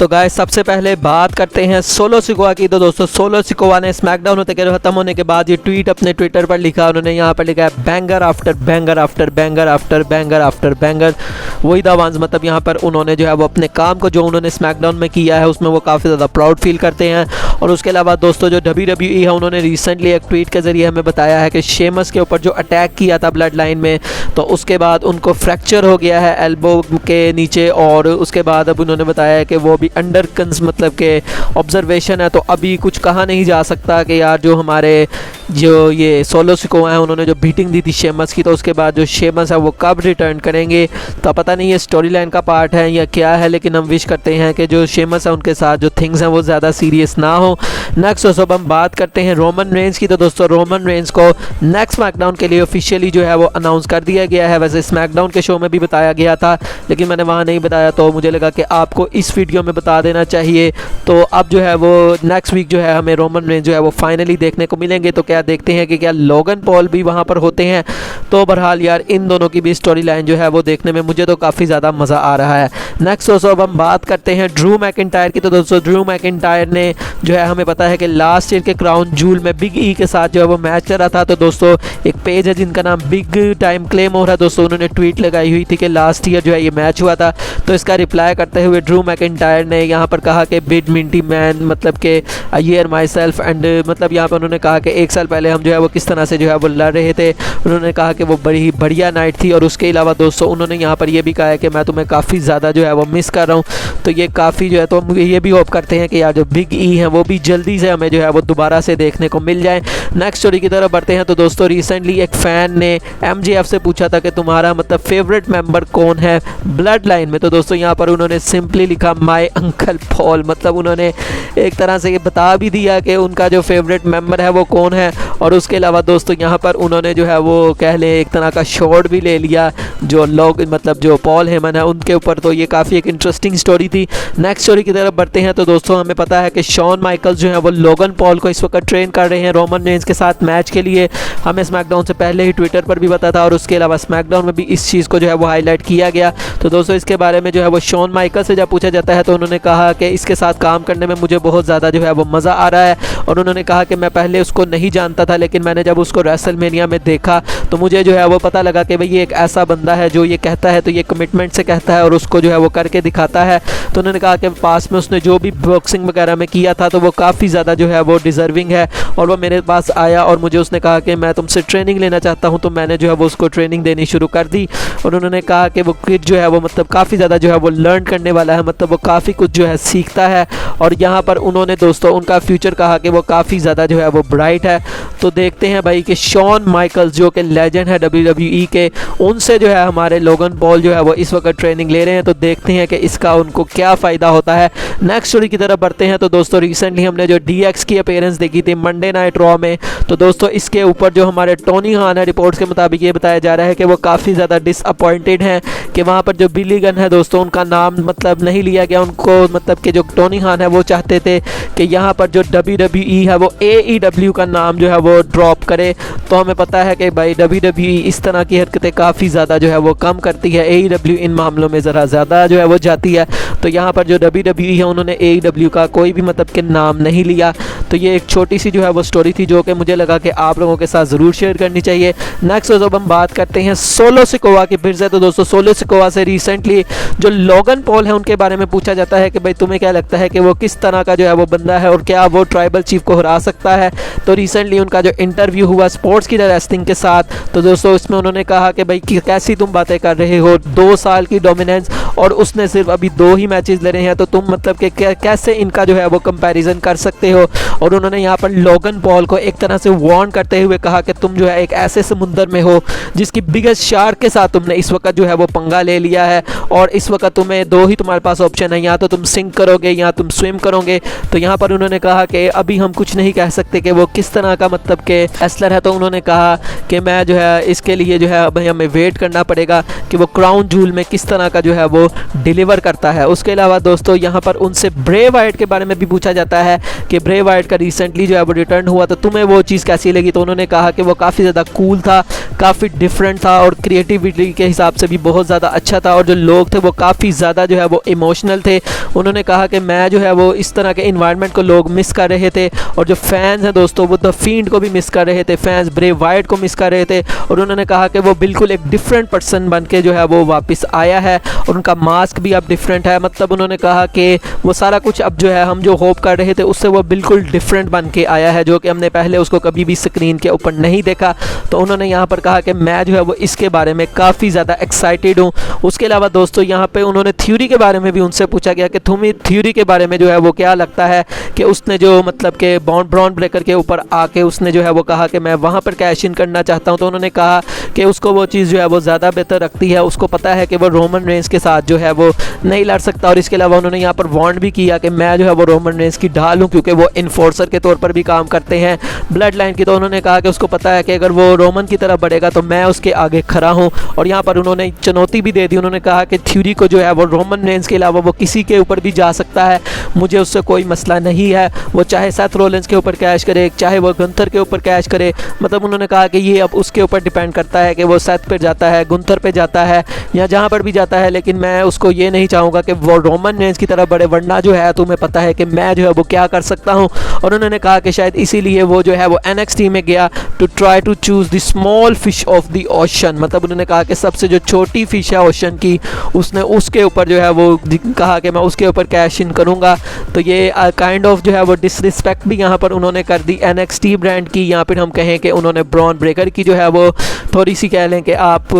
तो गाइस सबसे पहले बात करते हैं सोलो सिकोआ की। तो दोस्तों सोलो सिकोआ ने स्मैकडाउन होते खत्म होने के बाद ये ट्वीट अपने ट्विटर पर लिखा। उन्होंने यहाँ पर लिखा है banger after banger after banger after banger after banger. वही द वंस, मतलब यहाँ पर उन्होंने जो है वो अपने काम को जो उन्होंने स्मैकडाउन में किया है उसमें वो काफ़ी ज़्यादा प्राउड फील करते हैं। और उसके अलावा दोस्तों जो WWE है उन्होंने रिसेंटली एक ट्वीट के ज़रिए हमें बताया है कि शेमस के ऊपर जो अटैक किया था ब्लड लाइन में, तो उसके बाद उनको फ्रैक्चर हो गया है एल्बो के नीचे। और उसके बाद अब उन्होंने बताया है कि वो भी अंडर मतलब के ऑब्जर्वेशन है। तो अभी कुछ कहा नहीं जा सकता कि यार जो हमारे जो ये सोलो सिकोआ हैं उन्होंने जो बीटिंग दी थी शेमस की, तो उसके बाद जो शेमस है वो कब रिटर्न करेंगे तो पता नहीं, ये स्टोरी लाइन का पार्ट है या क्या है। लेकिन हम विश करते हैं कि जो शेमस है उनके साथ जो थिंग्स हैं वो ज़्यादा सीरियस ना हो। नेक्स्ट दोस्तों हम बात करते हैं रोमन रेंज की। तो दोस्तों रोमन रेंज को नेक्स्ट स्मैकडाउन के लिए ऑफिशियली जो है वो अनाउंस कर दिया गया है। वैसे स्मैकडाउन के शो में भी बताया गया था लेकिन मैंने वहाँ नहीं बताया, तो मुझे लगा कि आपको इस वीडियो में बता देना चाहिए। तो अब जो है वो नेक्स्ट वीक जो है हमें रोमन रेंज जो है वो फाइनली देखने को मिलेंगे। तो क्या देखते हैं कि क्या लोगन पॉल भी वहाँ पर होते हैं। तो बहरहाल यार इन दोनों की भी स्टोरी लाइन जो है वो देखने में मुझे तो काफ़ी ज़्यादा मज़ा आ रहा है। नेक्स्ट दोस्तों अब हम बात करते हैं ड्रू मैकिंटायर की। तो दोस्तों ड्रू मैकिंटायर ने जो है हमें पता है कि लास्ट ईयर के क्राउन जूल में बिग ई के साथ जो है वो मैच करा था। तो दोस्तों एक पेज है जिनका नाम बिग टाइम क्लेम हो रहा है। दोस्तों उन्होंने ट्वीट लगाई हुई थी कि लास्ट ईयर जो है ये मैच हुआ था। तो इसका रिप्लाई करते हुए ड्रू मैकिंटायर ने यहाँ पर कहा कि बिड मिंटी मैन, मतलब कि ईयर माई सेल्फ एंड, मतलब यहाँ पर उन्होंने कहा कि एक साल पहले हम जो है वो किस तरह से जो है वो लड़ रहे थे। उन्होंने कहा कि वो बड़ी ही बढ़िया नाइट थी। और उसके अलावा दोस्तों उन्होंने यहाँ पर ये भी कहा है कि मैं तुम्हें काफ़ी ज़्यादा जो है वो मिस कर रहा हूँ। तो ये काफ़ी जो है, तो हम ये भी होप करते हैं कि यार जो बिग ई है वो भी जल्दी से हमें जो है वो दोबारा से देखने को मिल जाए। नेक्स्ट स्टोरी की तरफ बढ़ते हैं। तो दोस्तों रिसेंटली एक फ़ैन ने MJF से पूछा था कि तुम्हारा मतलब फेवरेट मेंबर कौन है ब्लड लाइन में। तो दोस्तों यहाँ पर उन्होंने सिंपली लिखा माय अंकल पॉल। मतलब उन्होंने एक तरह से ये बता भी दिया कि उनका जो फेवरेट मेंबर है वो कौन है। और उसके अलावा दोस्तों यहाँ पर उन्होंने जो है वो कह लें एक तरह का शॉट भी ले लिया जो लोग, मतलब जो पॉल हेमन है उनके ऊपर। तो ये काफ़ी एक इंटरेस्टिंग स्टोरी थी। नेक्स्ट स्टोरी की तरफ बढ़ते हैं। तो दोस्तों हमें पता है कि शॉन माइकल्स जो है वो लोगन पॉल को इस वक्त ट्रेन कर रहे हैं रोमन रेंज के साथ मैच के लिए। हमें स्मैकडाउन से पहले ही ट्विटर पर भी पता था और उसके अलावा स्मैकडाउन में भी इस चीज़ को जो है वो हाईलाइट किया गया। तो दोस्तों इसके बारे में जो है वो शॉन माइकल से जब पूछा जाता है तो उन्होंने कहा कि इसके साथ काम करने में मुझे बहुत ज़्यादा जो है वो मज़ा आ रहा है। और उन्होंने कहा कि मैं पहले उसको नहीं जानता था लेकिन मैंने जब उसको रेसलमेनिया में देखा तो मुझे जो है वो पता लगा कि भाई ये एक ऐसा बंदा है जो ये कहता है तो ये कमिटमेंट से कहता है और उसको जो है वो करके दिखाता है। तो उन्होंने कहा कि पास में उसने जो भी बॉक्सिंग वगैरह में किया था तो वो काफ़ी ज़्यादा जो है वो डिज़र्विंग है। और वो मेरे पास आया और मुझे उसने कहा कि मैं तुमसे ट्रेनिंग लेना चाहता हूँ। तो मैंने जो है वो उसको ट्रेनिंग देनी शुरू कर दी। और उन्होंने कहा कि वो किड जो है वो मतलब काफ़ी ज़्यादा जो है वो लर्न करने वाला है, मतलब वो काफ़ी कुछ जो है सीखता है। और यहाँ पर उन्होंने दोस्तों उनका फ्यूचर कहा कि वो काफ़ी ज़्यादा जो है वो ब्राइट है। तो देखते हैं भाई कि शॉन माइकल्स जो कि लेजेंड है WWE के, उनसे जो है हमारे लोगन पॉल जो है वो इस वक्त ट्रेनिंग ले रहे हैं। तो देखते हैं कि इसका उनको क्या फ़ायदा होता है। नेक्स्ट स्टोरी की तरफ बढ़ते हैं। तो दोस्तों रिसेंटली हमने जो DX की अपीयरेंस देखी थी मंडे नाइट रॉ में, तो दोस्तों इसके ऊपर जो हमारे टोनी खान है रिपोर्ट्स के मुताबिक ये बताया जा रहा है कि वो काफ़ी ज़्यादा डिसअपॉइंटेड हैं कि वहाँ पर जो बिली गन है दोस्तों उनका नाम मतलब नहीं लिया गया। उनको मतलब कि जो टोनी खान है वो चाहते थे कि यहाँ पर जो WWE है वो AEW का नाम जो है वो ड्रॉप करे। तो हमें पता है कि भाई WWE इस तरह की हरकतें काफ़ी ज़्यादा जो है वो कम करती है, AEW इन मामलों में ज़रा ज़्यादा जो है वो जाती है। तो यहाँ पर जो WWE है उन्होंने AEW का कोई भी मतलब कि नाम नहीं लिया। तो ये एक छोटी सी जो है वो स्टोरी थी जो कि मुझे लगा कि आप लोगों के साथ ज़रूर शेयर करनी चाहिए। नेक्स्ट जब हम बात करते हैं सोलो सिकोआ की फिर से। तो दोस्तों सोलो सिकोआ से रिसेंटली जो लोगन पॉल है उनके बारे में पूछा जाता है कि भाई तुम्हें क्या लगता है कि वो किस तरह का जो है वो बंदा है और क्या वो ट्राइबल चीफ को हरा सकता है। तो रिसेंटली उनका जो इंटरव्यू हुआ स्पोर्ट्स की रेसलिंग के साथ, तो दोस्तों इसमें उन्होंने कहा कि भाई कैसी तुम बातें कर रहे हो, 2 साल की डोमिनेंस और उसने सिर्फ अभी 2 ही मैचेस ले रहे हैं, तो तुम मतलब कि कैसे इनका जो है वो कंपैरिजन कर सकते हो। और उन्होंने यहाँ पर लोगन पॉल को एक तरह से वार्न करते हुए कहा कि तुम जो है एक ऐसे समुंदर में हो जिसकी बिगेस्ट शार्क के साथ तुमने इस वक्त जो है वो पंगा ले लिया है और इस वक्त तुम्हें 2 ही तुम्हारे पास ऑप्शन है, या तो तुम सिंक करोगे या तुम स्विम करोगे। तो यहाँ पर उन्होंने कहा कि अभी हम कुछ नहीं कह सकते कि वो किस तरह का मतलब कि रेसलर है। तो उन्होंने कहा कि मैं जो है इसके लिए जो है भाई हमें वेट करना पड़ेगा कि वो क्राउन जूल में किस तरह का जो है वो वो डिलीवर करता है। उसके अलावा दोस्तों यहाँ पर उनसे ब्रे वाइट के बारे में भी पूछा जाता है कि ब्रे वाइट का रिसेंटली जो है वो रिटर्न हुआ, तो तुम्हें वो चीज़ कैसी लगी। तो उन्होंने कहा कि वो काफ़ी ज़्यादा कूल था, काफ़ी डिफरेंट था और क्रिएटिविटी के हिसाब से भी बहुत ज़्यादा अच्छा था, और जो लोग थे वो काफ़ी ज़्यादा जो है वो इमोशनल थे। उन्होंने कहा कि मैं जो है वो इस तरह के इन्वायरमेंट को लोग मिस कर रहे थे, और जो फैंस हैं दोस्तों वो द फील्ड को भी मिस कर रहे थे, फैंस ब्रे वाइट को मिस कर रहे थे। और उन्होंने कहा कि वो बिल्कुल एक डिफरेंट पर्सन बन के जो है वो वापस आया है, और उनका मास्क भी अब डिफरेंट है। मतलब उन्होंने कहा कि वो सारा कुछ अब जो है हम जो होप कर रहे थे उससे वो बिल्कुल डिफरेंट बन के आया है, जो कि हमने पहले उसको कभी भी स्क्रीन के ऊपर नहीं देखा। तो उन्होंने यहाँ पर कहा कि मैं जो है वो इसके बारे में काफ़ी ज़्यादा एक्साइटेड हूँ। उसके अलावा दोस्तों यहाँ पे उन्होंने थ्योरी के बारे में भी उनसे पूछा गया कि तुम्हें थ्योरी के बारे में जो है वो क्या लगता है कि उसने जो मतलब कि ब्रॉन ब्रेकर के ऊपर आके उसने जो है वो कहा कि मैं वहाँ पर कैश इन करना चाहता हूँ। तो उन्होंने कहा कि उसको वो चीज़ जो है वो ज़्यादा बेहतर रखती है, उसको पता है कि वो रोमन रेंस के साथ जो है वो नहीं लड़ सकता। और इसके अलावा उन्होंने यहाँ पर वार्न भी किया कि मैं जो है वो रोमन रेंस की ढाल हूँ, क्योंकि वो इन्फोर्सर के तौर पर भी काम करते हैं ब्लड लाइन की। तो उन्होंने कहा कि उसको पता है कि अगर वो रोमन की तरफ बढ़ेगा तो मैं उसके आगे खड़ा हूँ। और यहाँ पर उन्होंने चुनौती भी दे दी, उन्होंने कहा कि थ्योरी को जो है वो रोमन रेंस के अलावा वो किसी के ऊपर भी जा सकता है, मुझे उससे कोई मसला नहीं है। वो चाहे सेथ रोलिंस के ऊपर कैश करे, चाहे वो गुंथर के ऊपर कैश करे। मतलब उन्होंने कहा कि ये अब उसके ऊपर डिपेंड करता है कि वो सेथ पे जाता है, गुंथर पे जाता है या जहाँ पर भी जाता है, लेकिन मैं उसको ये नहीं चाहूँगा कि वो रोमन रेंस की तरफ बढ़े, वरना जो है तुम्हें पता है कि मैं जो है वो क्या कर सकता हूँ। और उन्होंने कहा कि शायद इसीलिए वो जो है वो NXT में गया to try to choose the small fish of the ocean. मतलब उन्होंने कहा कि सबसे जो छोटी फिश है ओशन की, उसने उसके ऊपर जो है वो कहा कि मैं उसके ऊपर कैश इन करूँगा। तो ये काइंड ऑफ जो है वो डिसरिस्पेक्ट भी यहाँ पर उन्होंने कर दी NXT ब्रांड की, या फिर हम कहें कि उन्होंने ब्रॉन ब्रेकर की जो है वो थोड़ी सी कह लें कि आप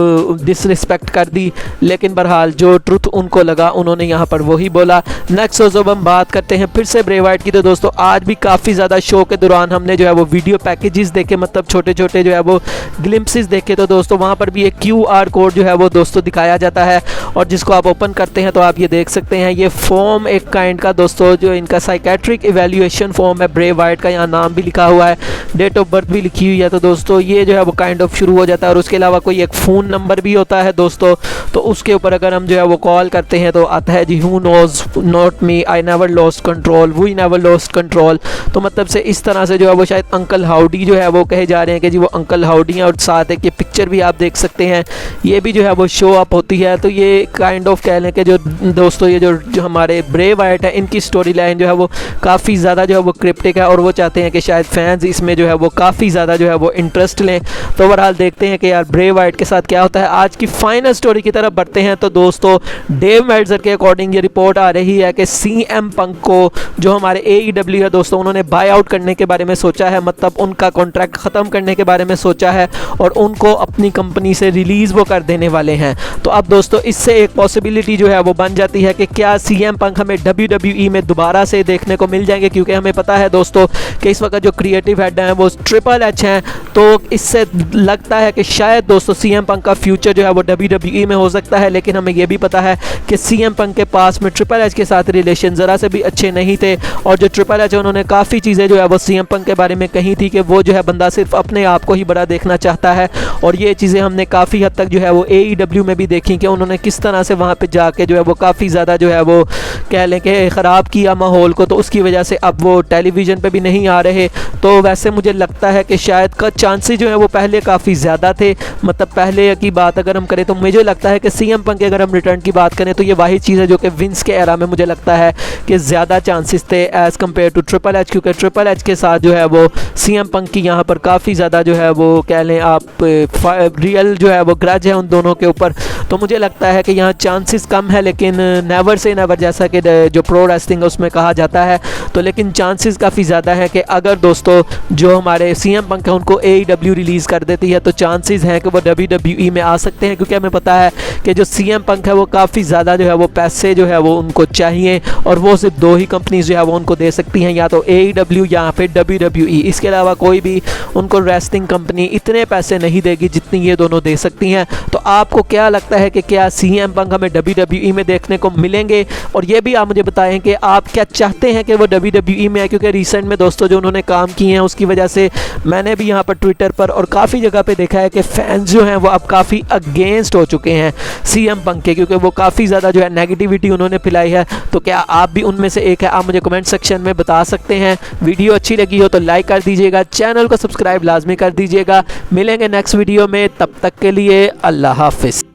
डिसरिस्पेक्ट कर दी। लेकिन बहरहाल जो ट्रुथ उनको लगा उन्होंने यहाँ पर वही बोला। नेक्स्ट जब हम बात करते हैं फिर से ब्रे वाइट की, तो दोस्तों आज भी काफ़ी ज़्यादा शो के दौरान हमने जो है वो वीडियो पैकेजेस देखे, मतलब छोटे छोटे जो है वो ग्लिम्पसेस देखे। तो दोस्तों वहाँ पर भी एक QR कोड जो है वो दोस्तों दिखाया जाता है, और जिसको आप ओपन करते हैं तो आप ये देख सकते हैं ये फॉर्म एक काइंड का दोस्तों जो इनका साइकेट्रिक इवैल्यूएशन फॉर्म है ब्रे वाइट का, यहाँ नाम भी लिखा हुआ है, डेट ऑफ बर्थ भी लिखी हुई है। तो दोस्तों ये जो है वो काइंड ऑफ शुरू हो जाता है, और उसके अलावा कोई एक फ़ोन नंबर भी होता है दोस्तों। तो उसके ऊपर अगर हम जो है वो कॉल करते हैं तो आता है जी who knows not me, I never lost control, we never lost control. तो मतलब से इस तरह से जो है वो शायद अंकल हाउडी जो है वो कहे जा रहे हैं कि जी वो अंकल हाउडी हैं, और साथ एक ये पिक्चर भी आप देख सकते हैं, ये भी जो है वो शो अप होती है। तो ये काइंड ऑफ कह लें कि जो दोस्तों ये जो हमारे ब्रे वाइट है इनकी स्टोरी लाइन जो है वो काफ़ी ज़्यादा जो है वो क्रिप्टिक है, और वो चाहते हैं कि शायद फैंस इसमें जो है वो काफ़ी ज़्यादा जो है वो इंटरेस्ट लें। तो बहरहाल देखते हैं कि यार ब्रे वाइट के साथ क्या होता है। आज की फाइनल स्टोरी की तरफ बढ़ते हैं। तो दोस्तों डेव मेल्ज़र के अकॉर्डिंग ये रिपोर्ट आ रही है कि CM पंक को जो हमारे AEW है दोस्तों उन्होंने बाय आउट करने के बारे में सोचा है, मतलब उनका कॉन्ट्रैक्ट ख़त्म करने के बारे में सोचा है, और उनको अपनी कंपनी से रिलीज़ वो कर देने वाले हैं। तो अब दोस्तों इससे एक पॉसिबिलिटी जो है वो बन जाती है कि क्या CM पंक हमें WWE में दोबारा से देखने को मिल जाएंगे, क्योंकि हमें पता है दोस्तों कि इस वक्त जो क्रिएटिव हेड हैं वो ट्रिपल एच हैं। तो इससे लगता है कि शायद दोस्तों CM पंक का फ्यूचर जो है वो WWE में हो सकता है, लेकिन हमें ये भी पता है कि CM पंक के पास में ट्रिपल एच के साथ रिलेशन ज़रा से भी अच्छे नहीं थे, और जो ट्रिपल एच है उन्होंने काफ़ी चीज़ें जो है वो CM पंक के बारे में कही थी कि वो जो है बंदा सिर्फ अपने आप को ही बड़ा देखना चाहता है। और ये चीज़ें हमने काफ़ी हद तक जो है वो AEW में भी देखी कि उन्होंने किस तरह से वहाँ पे जाके जो है वो काफ़ी ज़्यादा जो है वो कह लें कि ख़राब किया माहौल को, तो उसकी वजह से अब वो टेलीविज़न पे भी नहीं आ रहे। तो वैसे मुझे लगता है कि शायद का चांसेस जो है वो पहले काफ़ी ज़्यादा थे, मतलब पहले की बात अगर हम करें तो मुझे लगता है कि CM पंक के अगर हम रिटर्न की बात करें तो ये वही चीज़ है जो कि विंस के एरा में मुझे लगता है कि ज़्यादा चांसेस थे as compared to triple H, क्योंकि ट्रिपल एच के साथ जो है वो CM पंक की यहाँ पर काफ़ी ज़्यादा जो है वो कह लें आप रियल जो है वो ग्रज है उन दोनों के ऊपर। तो मुझे लगता है कि यहाँ चांसेस कम है, लेकिन नेवर से नेवर जैसा कि जो प्रो रेसलिंग उसमें कहा जाता है। तो लेकिन चांसेस काफ़ी ज़्यादा है कि अगर दोस्तों जो हमारे CM पंक है उनको AEW रिलीज़ कर देती है तो चांसेस हैं कि वो WWE में आ सकते हैं, क्योंकि हमें पता है कि जो CM पंक है वो काफ़ी ज़्यादा जो है वो पैसे जो है वो उनको चाहिए, और वो सिर्फ दो ही कंपनीज जो है वो उनको दे सकती हैं, या तो AEW या फिर WWE। इसके अलावा कोई भी उनको रेसलिंग कंपनी इतने पैसे नहीं देगी जितनी ये दोनों दे सकती हैं। तो आपको क्या लगता है है कि क्या सीएम पंक हमें WWE में देखने को मिलेंगे, और ये भी आप मुझे बताएं कि आप क्या चाहते हैं कि वो WWE में आए, क्योंकि रिसेंट में दोस्तों जो उन्होंने काम किए हैं उसकी वजह से मैंने भी यहाँ पर ट्विटर पर और काफ़ी जगह पे देखा है कि फैंस जो हैं वो अब काफ़ी अगेंस्ट हो चुके हैं सीएम पंक के, क्योंकि वो काफ़ी ज़्यादा जो है नेगेटिविटी उन्होंने फैलाई है। तो क्या आप भी उनमें से एक है? आप मुझे कमेंट सेक्शन में बता सकते हैं। वीडियो अच्छी लगी हो तो लाइक कर दीजिएगा, चैनल को सब्सक्राइब लाजमी कर दीजिएगा। मिलेंगे नेक्स्ट वीडियो में, तब तक के लिए अल्लाह हाफिज़।